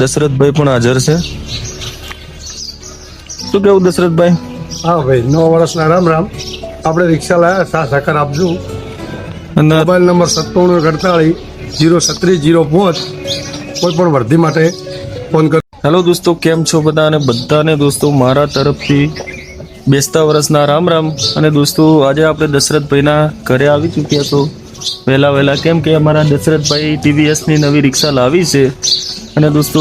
દશરથભાઈ પણ હાજર છે. શું કેવું દશરથભાઈ? હા ભાઈ, 9 વર્ષના રામ રામ. આપણે રિક્ષા લાયા, સાથ સહકાર આપજો. અને મોબાઈલ નંબર 9748 036 005. કોઈ પણ વર્ધી માટે ફોન કરો. હેલો દોસ્તો, કેમ છો બધા? અને બધાને દોસ્તો મારા તરફથી બેસતા વર્ષના રામ રામ. અને દોસ્તો આજે આપણે દશરથભાઈના ઘરે આવી ચૂક્યા છો વહેલા કેમ કે અમારા દશરથભાઈ ટીવીએસની નવી રિક્ષા લાવી છે. અને દોસ્તો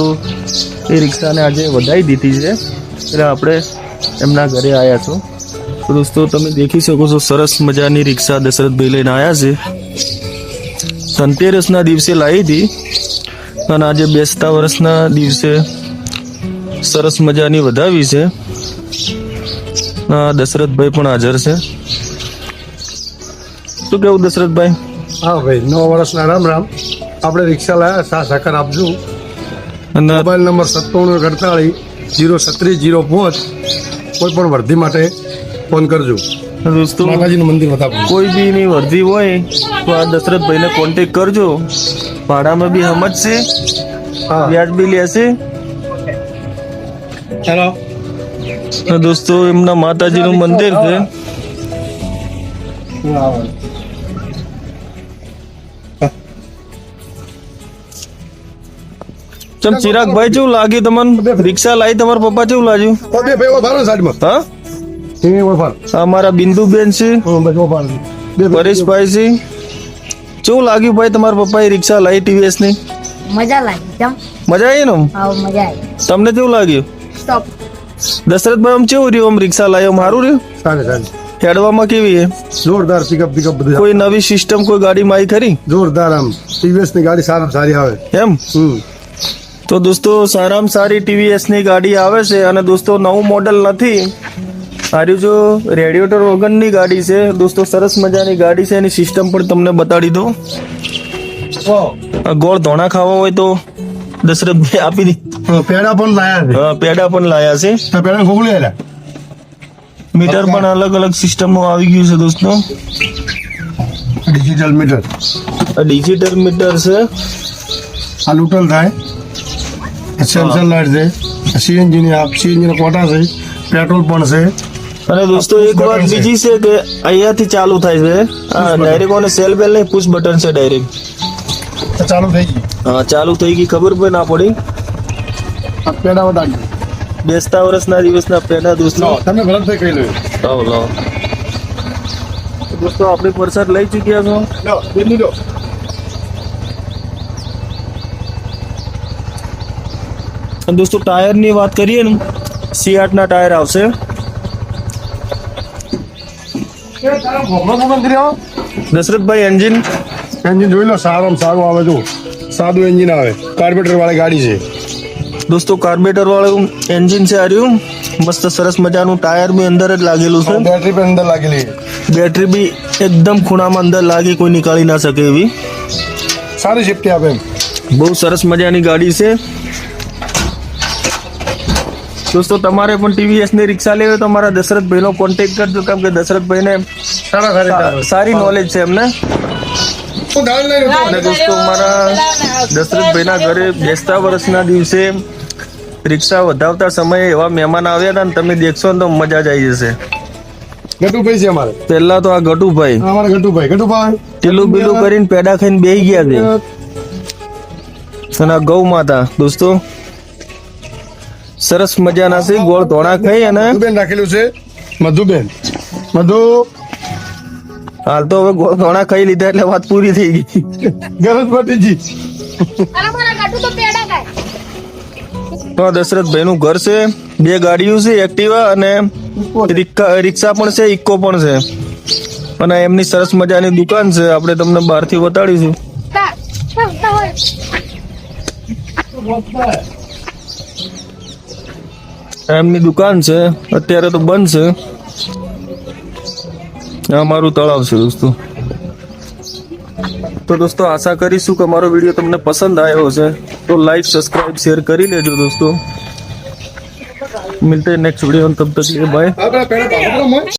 એ રિક્ષાને આજે વધાવી દીધી છે, એટલે આપણે એમના ઘરે આવ્યા છો. તો દોસ્તો તમે દેખી શકો છો, સરસ મજાની રિક્ષા દશરથભાઈ લઈને આવ્યા છે. ધનતેરસના દિવસે લાવી હતી અને આજે બેસતા વર્ષના દિવસે સરસ મજાની વધાવી છે. દશરથભાઈ પણ હાજર છે. શું કેવું દશરથભાઈ? હા ભાઈ, 9 વર્ષના રામ રામ. આપણે રિક્ષા લાયા, સાથ સહકાર આપજો. અને મોબાઈલ નંબર 9748 036 005. કોઈ પણ વર્ધી માટે ફોન કરજો. દોસ્તો માતાજીનું મંદિર બતાવો. કોઈ બી ની વર્ધી હોય તો આ દશરથભાઈને કોન્ટેક કરજો. ભાડામાં બી સમજશે, હા, વ્યાજ બી લેશે. હેલો. દોસ્તો એમના માતાજીનું મંદિર છે. ચમ ચિરાગભાઈ કેવું લાગ્યું તમને? રિક્ષા લાવી તમારા પપ્પા કેવું લાગ્યું? ભાઈ ઓભારો સાઈડમાં. હા, એ ઓભાર. અમારા બિંદુબેન છે, બસ ઓભાર. પરેશભાઈ છે. કેવું લાગ્યું ભાઈ તમારા પપ્પાએ રિક્ષા લાવી ટીવીએસ ની? મજા લાગી. કેમ? મજા આવી ને? આવ મજા આવી. તમને કેવું લાગ્યું? સ્ટોપ. દશરથભાઈ આમ કેવું રહ્યું? આમ રિક્ષા લાવી આમ સારું રહ્યું? સારી. હેડવામાં કેવી છે? જોરદાર પિકઅપ બધું. કોઈ નવી સિસ્ટમ કોઈ ગાડીમાં આવી ખરી? જોરદાર. આમ ટીવીએસ ની ગાડી સારી આવે. એમ તો દોસ્તો સારામાં સારી ટીવીએસ ની ગાડી આવે છે. અને દોસ્તો નવું મોડલ નથી, આર્યું જો રેડિએટર વગરની ગાડી છે. દોસ્તો સરસ મજાની ગાડી છે. એની સિસ્ટમ પણ તમને બતાડી દો. ગોળ ધોણા ખાવા હોય તો દશરથભાઈ આપી દી. પેડા પણ લાયા છે. પેડા પણ લાયા છે. પેડા ગોગળી આલ્યા. મીટર પણ અલગ અલગ સિસ્ટમો આવી ગયું છે દોસ્તો. Digital meter. ડિજિટલ મીટર છે. આ લૂટલ થાય. સેન્સર લાઈટ છે. સીએનજી ના કોટા છે. પેટ્રોલ પણ છે. અને દોસ્તો એક વાત બીજી છે કે અહીંયાથી ચાલુ થાય છે. ડાયરેક્ટ ઓને સેલ બેલ નહીં, પુશ બટન છે ડાયરેક્ટ. ચાલુ થઈ ગઈ. હા, ચાલુ થઈ ગઈ, ખબર પણ ના પડી. પેડા વધારી બેસતા વર્ષના દિવસના પેડા દોસ્તો. તમે ભરતભાઈ કહી લો. લાવો. દોસ્તો આપણે પ્રસાદ લઈ ચૂક્યા છો. અને દોસ્તો ટાયરની વાત કરીએ ને, C8 ના ટાયર આવશે. દશરથભાઈ એન્જિન જોઈ લો, સારું આવે. જો સાદું એન્જિન આવે, કાર્બેટર વાળી ગાડી છે. દોસ્તો કાર્બેટર વાળું એન્જિન છે. આર્યું મસ્ત સરસ મજાનું. ટાયર બી અંદર જ લાગેલું છે. બેટરી પણ અંદર લાગેલી. બેટરી બી એકદમ ખૂણામાં અંદર લાગી, કોઈ નીકાળી ના શકે એવી. સારી સેફ્ટી આપે એમ. બહુ સરસ મજાની ગાડી છે. દોસ્તો તમારે પણ ટીવીએસ ની રિક્ષા લેવી તો મારા દશરથભાઈનો કોન્ટેક્ટ કરજો, કેમ કે દશરથભાઈને સારી નોલેજ છે એમને. અને દોસ્તો મારા દશરથભાઈના ઘરે બેસતા વર્ષના દિવસે રિક્ષા વધાવતા સમયે એવા મહેમાન આવ્યા હતા ને, તમે દેખશો ને તો મજા જ આવી જશે. ગટુભાઈ છે અમારે. પહેલા તો આ ગટુભાઈ ટીલું બીલું કરીને પેડા ખાઈને બેહી ગયા છે. અને આ ગૌ માતા દોસ્તો સરસ મજાના છે. ગોળ ધોણા ખાઈ અને રાખેલું છે મધુબેન. હાલ તો હવે ગોળ ધોણા ખાઈ લીધા એટલે વાત પૂરી થઈ ગઈ. ગરજપતિજી તો દશરથભાઈ નું ઘર છે. 2 ગાડીઓ છે, એક્ટિવા અને રિક્ષા પણ છે, ઇકો પણ છે. અને એમની સરસ મજાની દુકાન છે. આપણે તમને બહારથી બતાડીશું. એમની દુકાન છે, અત્યારે તો બંધ છે. આ મારું તળાવ છે દોસ્તો. તો દોસ્તો આશા કરીશું કે મારો વિડીયો તમને પસંદ આવ્યો છે. તો લાઈક, સબસ્ક્રાઇબ, શેર કરી લેજો दोस्तों. मिलते हैं नेक्स्ट वीडियो में, तब तक के लिए बाय.